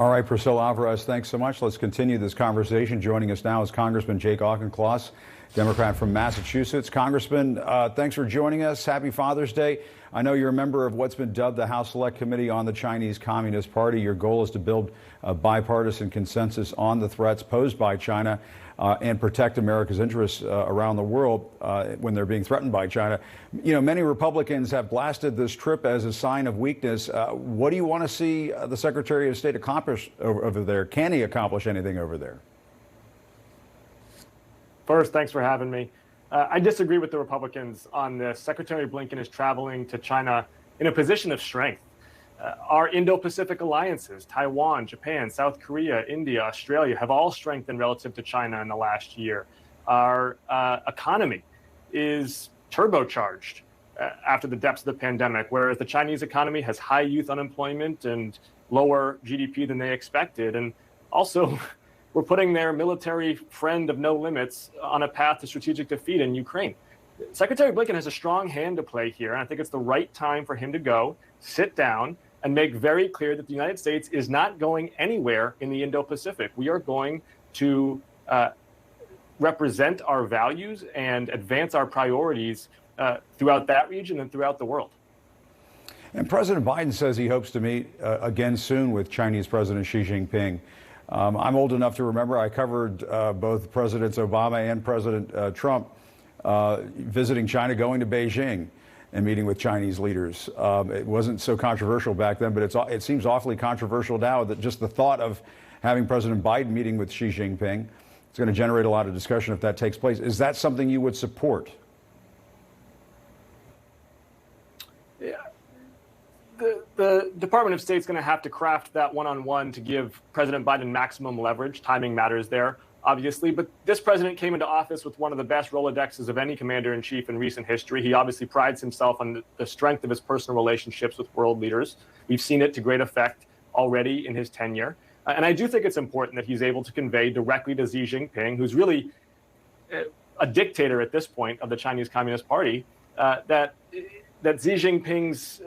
All right, Priscilla Alvarez, thanks so much. Let's continue this conversation. Joining us now is Congressman Jake Auchincloss, Democrat from Massachusetts. Congressman, thanks for joining us. Happy Father's Day. I know you're a member of what's been dubbed the House Select Committee on the Chinese Communist Party. Your goal is to build a bipartisan consensus on the threats posed by China and protect America's interests around the world when they're being threatened by China. You know, many Republicans have blasted this trip as a sign of weakness. What do you want to see the Secretary of State accomplish over there? Can he accomplish anything over there? First, thanks for having me. I disagree with the Republicans on this. Secretary Blinken is traveling to China in a position of strength. Our Indo-Pacific alliances, Taiwan, Japan, South Korea, India, Australia, have all strengthened relative to China in the last year. Our economy is turbocharged after the depths of the pandemic, whereas the Chinese economy has high youth unemployment and lower GDP than they expected. And also, we're putting their military friend of no limits on a path to strategic defeat in Ukraine. Secretary Blinken has a strong hand to play here, and I think it's the right time for him to go, sit down, and make very clear that the United States is not going anywhere in the Indo-Pacific. We are going to represent our values and advance our priorities throughout that region and throughout the world. And President Biden says he hopes to meet again soon with Chinese President Xi Jinping. I'm old enough to remember I covered both Presidents Obama and President Trump visiting China, going to Beijing and meeting with Chinese leaders. It wasn't so controversial back then, but it seems awfully controversial now that just the thought of having President Biden meeting with Xi Jinping is going to generate a lot of discussion if that takes place. Is that something you would support? Yeah. The Department of State is going to have to craft that one-on-one to give President Biden maximum leverage. Timing matters there, obviously, but this president came into office with one of the best Rolodexes of any commander-in-chief in recent history. He obviously prides himself on the strength of his personal relationships with world leaders. We've seen it to great effect already in his tenure. And I do think it's important that he's able to convey directly to Xi Jinping, who's really a dictator at this point of the Chinese Communist Party, that Xi Jinping's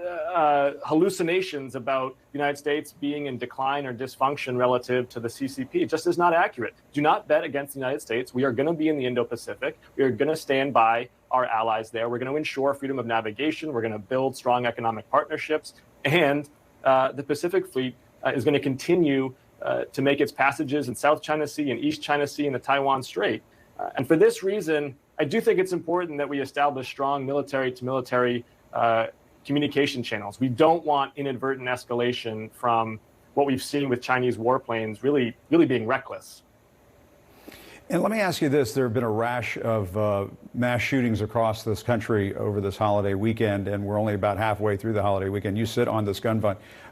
hallucinations about the United States being in decline or dysfunction relative to the CCP just is not accurate. Do not bet against the United States. We are going to be in the Indo-Pacific. We are going to stand by our allies there. We're going to ensure freedom of navigation. We're going to build strong economic partnerships. And the Pacific Fleet is going to continue to make its passages in South China Sea and East China Sea and the Taiwan Strait. And for this reason, I do think it's important that we establish strong military-to-military communication channels. We don't want inadvertent escalation from what we've seen with Chinese warplanes really being reckless. And let me ask you this. There have been a rash of mass shootings across this country over this holiday weekend, and we're only about halfway through the holiday weekend. You sit on this gun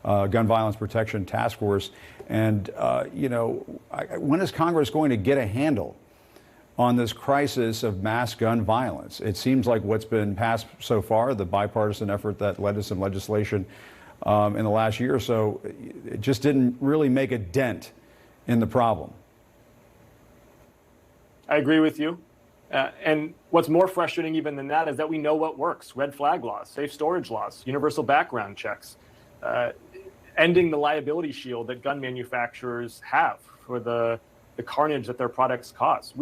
violence protection task force, and, when is Congress going to get a handle on this crisis of mass gun violence? It seems like what's been passed so far, the bipartisan effort that led to some legislation in the last year or so, it just didn't really make a dent in the problem. I agree with you. And what's more frustrating even than that is that we know what works. Red flag laws, safe storage laws, universal background checks, ending the liability shield that gun manufacturers have for the carnage that their products cause.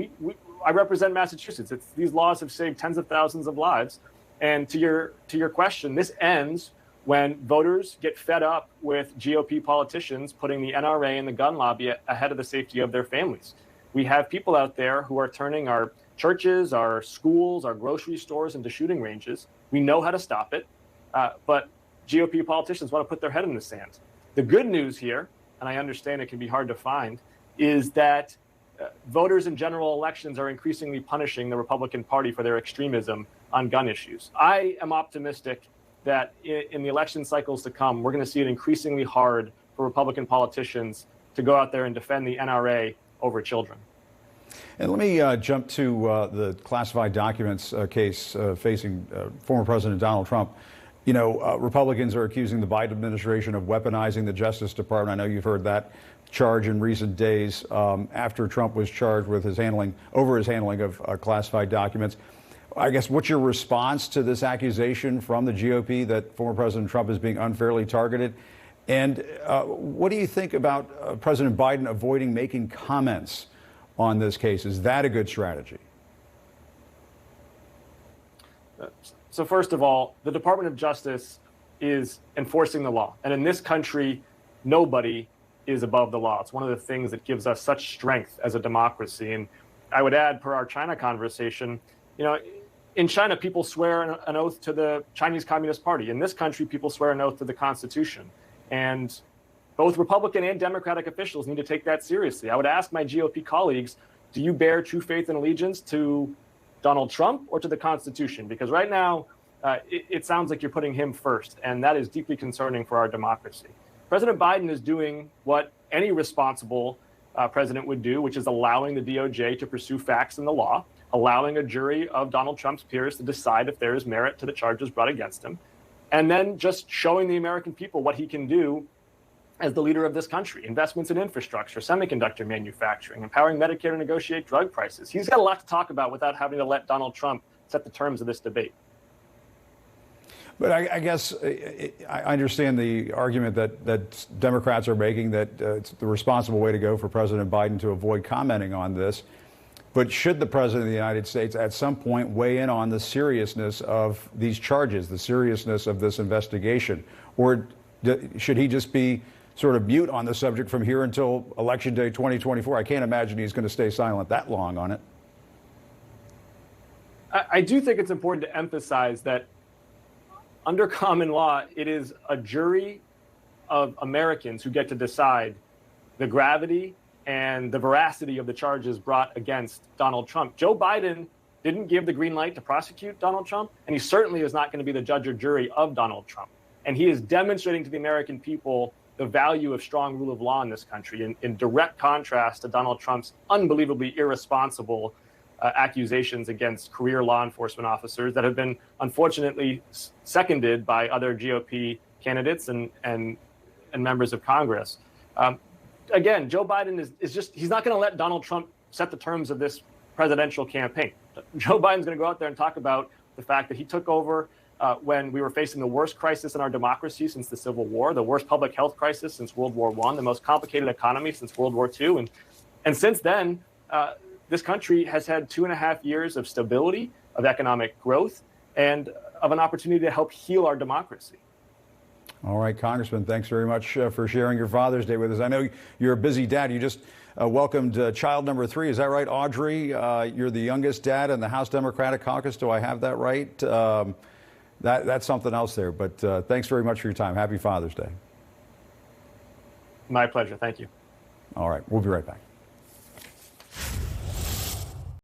I represent Massachusetts. These laws have saved tens of thousands of lives. And to your question, this ends when voters get fed up with GOP politicians putting the NRA and the gun lobby ahead of the safety of their families. We have people out there who are turning our churches, our schools, our grocery stores into shooting ranges. We know how to stop it, but GOP politicians want to put their head in the sand. The good news here, and I understand it can be hard to find, is that voters in general elections are increasingly punishing the Republican Party for their extremism on gun issues. I am optimistic that in the election cycles to come, we're going to see it increasingly hard for Republican politicians to go out there and defend the NRA over children. And let me jump to the classified documents case facing former President Donald Trump. You know, Republicans are accusing the Biden administration of weaponizing the Justice Department. I know you've heard that charge in recent days after Trump was charged with his handling of classified documents. I guess what's your response to this accusation from the GOP that former President Trump is being unfairly targeted? And what do you think about President Biden avoiding making comments on this case? Is that a good strategy? So first of all, the Department of Justice is enforcing the law. And in this country, nobody is above the law. It's one of the things that gives us such strength as a democracy. And I would add, per our China conversation, in China, people swear an oath to the Chinese Communist Party. In this country, people swear an oath to the Constitution. And both Republican and Democratic officials need to take that seriously. I would ask my GOP colleagues, do you bear true faith and allegiance to Donald Trump or to the Constitution? Because right now, it sounds like you're putting him first, and that is deeply concerning for our democracy. President Biden is doing what any responsible president would do, which is allowing the DOJ to pursue facts in the law, allowing a jury of Donald Trump's peers to decide if there is merit to the charges brought against him, and then just showing the American people what he can do as the leader of this country. Investments in infrastructure, semiconductor manufacturing, empowering Medicare to negotiate drug prices. He's got a lot to talk about without having to let Donald Trump set the terms of this debate. But I guess I understand the argument that Democrats are making that it's the responsible way to go for President Biden to avoid commenting on this. But should the President of the United States at some point weigh in on the seriousness of these charges, the seriousness of this investigation? Or should he just be sort of mute on the subject from here until Election Day 2024? I can't imagine he's going to stay silent that long on it. I do think it's important to emphasize that under common law, it is a jury of Americans who get to decide the gravity and the veracity of the charges brought against Donald Trump. Joe Biden didn't give the green light to prosecute Donald Trump, and he certainly is not going to be the judge or jury of Donald Trump. And he is demonstrating to the American people the value of strong rule of law in this country, in direct contrast to Donald Trump's unbelievably irresponsible accusations against career law enforcement officers that have been unfortunately seconded by other GOP candidates and members of Congress. Again, Joe Biden he's not going to let Donald Trump set the terms of this presidential campaign. Joe Biden's going to go out there and talk about the fact that he took over when we were facing the worst crisis in our democracy since the Civil War, the worst public health crisis since World War I, the most complicated economy since World War II. And since then, this country has had 2.5 years of stability, of economic growth, and of an opportunity to help heal our democracy. All right, Congressman, thanks very much for sharing your Father's Day with us. I know you're a busy dad. You just welcomed child number 3. Is that right, Audrey? You're the youngest dad in the House Democratic Caucus. Do I have that right? That's something else there. But thanks very much for your time. Happy Father's Day. My pleasure. Thank you. All right, we'll be right back.